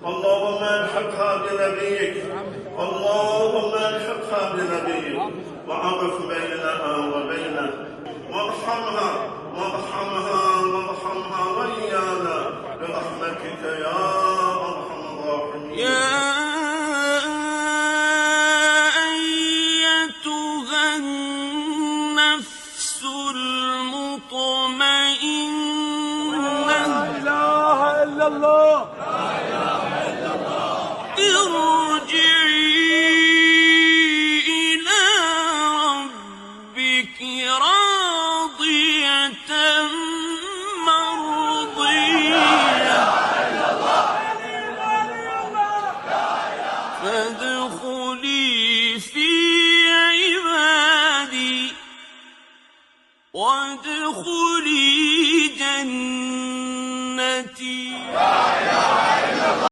اللهم الحقها بنبيك، اللهم الحقها بنبيك، وعرف بينها وبينه، وارحمها وإيانا برحمتك يا أرحم الراحمين. يا أيتها النفس المطمئنة، لا إله إلا الله، ارجعي إلى ربك راضية مرضية فادخلي في عبادي وادخلي جنتي.